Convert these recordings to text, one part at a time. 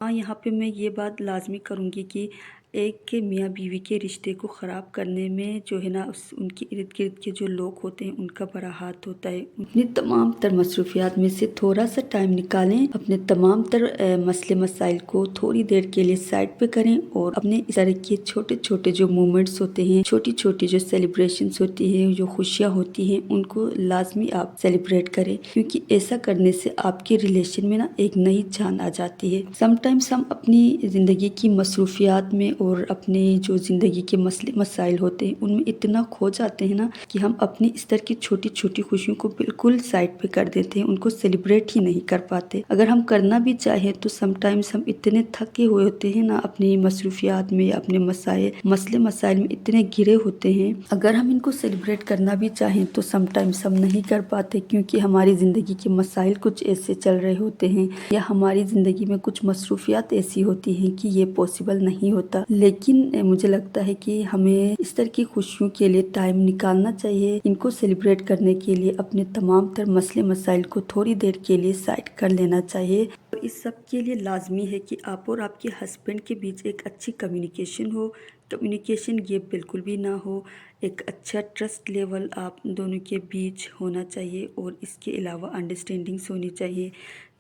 हाँ, यहाँ पे मैं ये बात लाज़मी करूँगी कि एक के मियाँ बीवी के रिश्ते को ख़राब करने में जो है ना उनके इर्द-गिर्द के जो लोग होते हैं उनका बड़ा हाथ होता है। अपनी तमाम तर मसरूफ़ियात में से थोड़ा-सा टाइम निकालें, अपने तमाम तर मसले मसाइल को थोड़ी देर के लिए साइड पे करें और अपने इस तरह के छोटे-छोटे जो मोमेंट्स होते हैं, छोटी-छोटी जो सेलिब्रेशंस होती हैं, जो खुशियाँ होती हैं, उनको लाज़मी आप सेलिब्रेट करें, क्योंकि ऐसा करने से आपके रिलेशन में ना एक नई जान आ जाती है। समटाइम्स हम अपनी ज़िंदगी की मसरूफ़ियात में और अपने जो ज़िंदगी के मसले मसाइल होते हैं उनमें इतना खो जाते हैं ना कि हम अपनी इस तरह की छोटी-छोटी खुशियों को बिल्कुल साइड पे कर देते हैं, उनको सेलिब्रेट ही नहीं कर पाते। अगर हम करना भी चाहें तो समटाइम्स हम इतने थके हुए होते हैं ना अपनी मसरूफ़ियात में, अपने मसले मसाइल में इतने घिरे होते हैं, अगर हम इनको सेलिब्रेट करना भी चाहें तो समटाइम्स हम नहीं कर पाते, क्योंकि हमारी ज़िंदगी के मसाइल कुछ ऐसे चल रहे होते हैं या हमारी ज़िंदगी में कुछ मसरूफ़ियात ऐसी होती हैं कि ये पॉसिबल नहीं होता। लेकिन मुझे लगता है कि हमें इस तरह की खुशियों के लिए टाइम निकालना चाहिए। इनको सेलिब्रेट करने के लिए अपने तमाम तर मसले मसाइल को थोड़ी देर के लिए साइड कर लेना चाहिए। और इस सब के लिए लाजमी है कि आप और आपके हस्बैंड के बीच एक अच्छी कम्युनिकेशन हो, कम्युनिकेशन गैप बिल्कुल भी ना हो, एक अच्छा ट्रस्ट लेवल आप दोनों के बीच होना चाहिए और इसके अलावा अंडरस्टैंडिंग्स होनी चाहिए।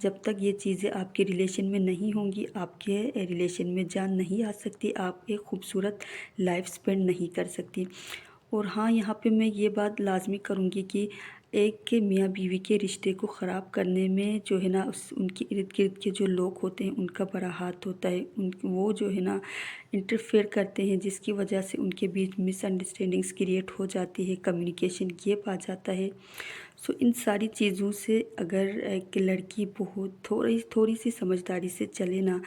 जब तक ये चीज़ें आपके रिलेशन में नहीं होंगी, आपके रिलेशन में जान नहीं आ सकती, आप एक खूबसूरत लाइफ स्पेंड नहीं कर सकती। और हाँ, यहाँ पे मैं ये बात लाज़मी करूँगी कि एक के मियाँ बीवी के रिश्ते को ख़राब करने में जो है ना उनके इर्द-गिर्द के जो लोग होते हैं उनका बड़ा हाथ होता है। वो जो है ना इंटरफेयर करते हैं, जिसकी वजह से उनके बीच मिसअंडरस्टैंडिंग्स क्रिएट हो जाती है, कम्युनिकेशन गैप आ जाता है। सो इन सारी चीज़ों से अगर एक लड़की बहुत थोड़ी सी समझदारी से चले ना,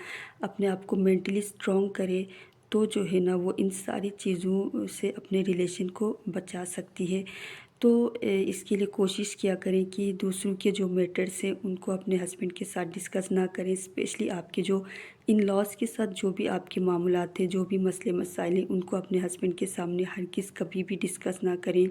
अपने आप को मेंटली स्ट्रॉन्ग करे, तो जो है ना वो इन सारी चीज़ों से अपने रिलेशन को बचा सकती है। तो इसके लिए कोशिश किया करें कि दूसरों के जो मैटर्स हैं उनको अपने हस्बैंड के साथ डिस्कस ना करें, स्पेशली आपके जो इन लॉज के साथ जो भी आपके मामलात हैं, जो भी मसले मसाइल हैं, उनको अपने हस्बैंड के सामने हरगिज़ कभी भी डिस्कस ना करें,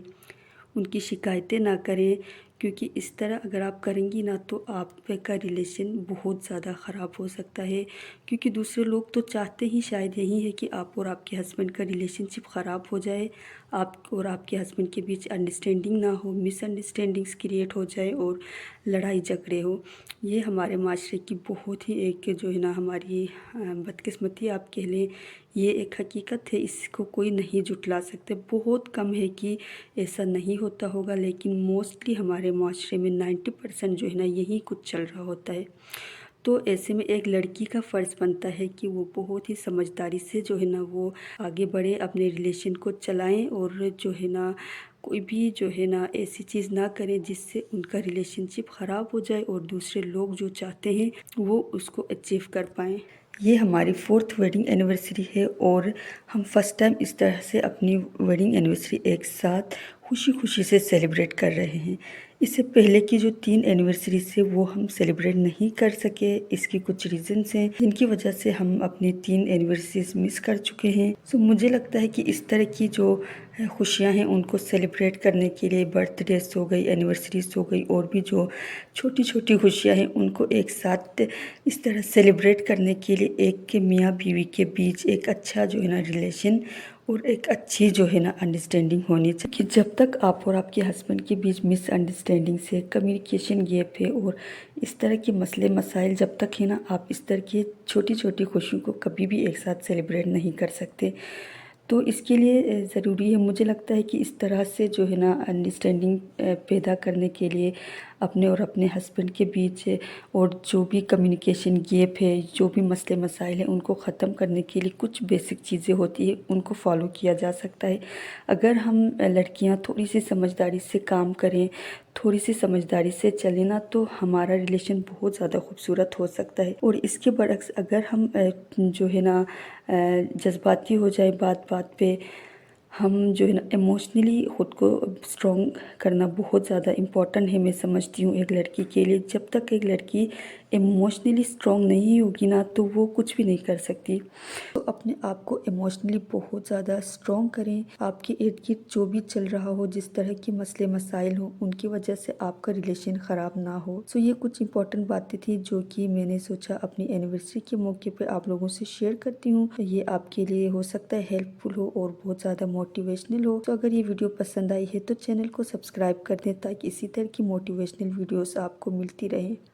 उनकी शिकायतें ना करें, क्योंकि इस तरह अगर आप करेंगी ना तो आपका रिलेशन बहुत ज़्यादा ख़राब हो सकता है। क्योंकि दूसरे लोग तो चाहते ही शायद यही है कि आप और आपके हस्बैंड का रिलेशनशिप ख़राब हो जाए, आप और आपके हस्बैंड के बीच अंडरस्टैंडिंग ना हो, मिसअंडरस्टैंडिंग्स क्रिएट हो जाए और लड़ाई झगड़े हो। ये हमारे माशरे की बहुत ही एक जो है ना हमारी बदकिस्मती आप कह लें, ये एक हकीकत है, इसको कोई नहीं जुटला सकते। बहुत कम है कि ऐसा नहीं होता होगा, लेकिन मोस्टली हमारे माशरे में 90% जो है ना यही कुछ चल रहा होता है। तो ऐसे में एक लड़की का फ़र्ज़ बनता है कि वो बहुत ही समझदारी से जो है ना वो आगे बढ़े, अपने रिलेशन को चलाएं और जो है ना कोई भी जो है ना ऐसी चीज़ ना करें जिससे उनका रिलेशनशिप ख़राब हो जाए और दूसरे लोग जो चाहते हैं वो उसको अचीव कर पाएँ। ये हमारी 4th वेडिंग एनिवर्सरी है और हम फर्स्ट टाइम इस तरह से अपनी वेडिंग एनिवर्सरी एक साथ खुशी खुशी से सेलिब्रेट कर रहे हैं। इससे पहले की जो 3 एनिवर्सरीज़ है वो हम सेलिब्रेट नहीं कर सके। इसकी कुछ रीज़न्स हैं जिनकी वजह से हम अपनी 3 एनिवर्सरीज़ मिस कर चुके हैं। सो मुझे लगता है कि इस तरह की जो खुशियाँ हैं उनको सेलिब्रेट करने के लिए बर्थडेज़ हो गई, एनिवर्सरीज़ हो गई और भी जो छोटी छोटी खुशियाँ हैं उनको एक साथ इस तरह सेलिब्रेट करने के लिए एक के मियाँ बीवी के बीच एक अच्छा जो है ना रिलेशन और एक अच्छी जो है ना अंडरस्टैंडिंग होनी चाहिए। कि जब तक आप और आपके हस्बैंड के बीच मिसअंडरस्टैंडिंग से कम्युनिकेशन गैप है और इस तरह के मसले मसाइल जब तक है ना, आप इस तरह की छोटी छोटी खुशियों को कभी भी एक साथ सेलिब्रेट नहीं कर सकते। तो इसके लिए ज़रूरी है, मुझे लगता है कि इस तरह से जो है ना अंडरस्टैंडिंग पैदा करने के लिए अपने और अपने हस्बैंड के बीच और जो भी कम्युनिकेशन गैप है, जो भी मसले मसाइल हैं उनको ख़त्म करने के लिए कुछ बेसिक चीज़ें होती है, उनको फॉलो किया जा सकता है। अगर हम लड़कियां थोड़ी सी समझदारी से काम करें, थोड़ी सी समझदारी से चलें ना, तो हमारा रिलेशन बहुत ज़्यादा खूबसूरत हो सकता है। और इसके बरक्स अगर हम जो है ना जज्बाती हो जाए बात बात पे, ہم جو ہے نا ایموشنلی خود کو اسٹرانگ کرنا بہت زیادہ امپورٹنٹ ہے، میں سمجھتی ہوں ایک لڑکی کے لیے۔ جب تک ایک لڑکی ایموشنلی اسٹرانگ نہیں ہوگی نا تو وہ کچھ بھی نہیں کر سکتی۔ تو اپنے آپ کو ایموشنلی بہت زیادہ اسٹرانگ کریں۔ آپ کے ارد گرد جو بھی چل رہا ہو، جس طرح کے مسئلے مسائل ہوں، ان کی وجہ سے آپ کا ریلیشن خراب نہ ہو۔ سو یہ کچھ امپورٹنٹ باتیں تھیں جو کہ میں نے سوچا اپنی اینیورسری کے موقع پہ آپ لوگوں سے شیئر کرتی ہوں۔ یہ آپ کے لیے ہو سکتا ہے ہیلپ فل ہو اور بہت زیادہ موٹیویشنل ہو۔ تو اگر یہ ویڈیو پسند آئی ہے تو چینل کو سبسکرائب کر دیں تاکہ اسی طرح کی موٹیویشنل ویڈیوز آپ کو ملتی رہیں۔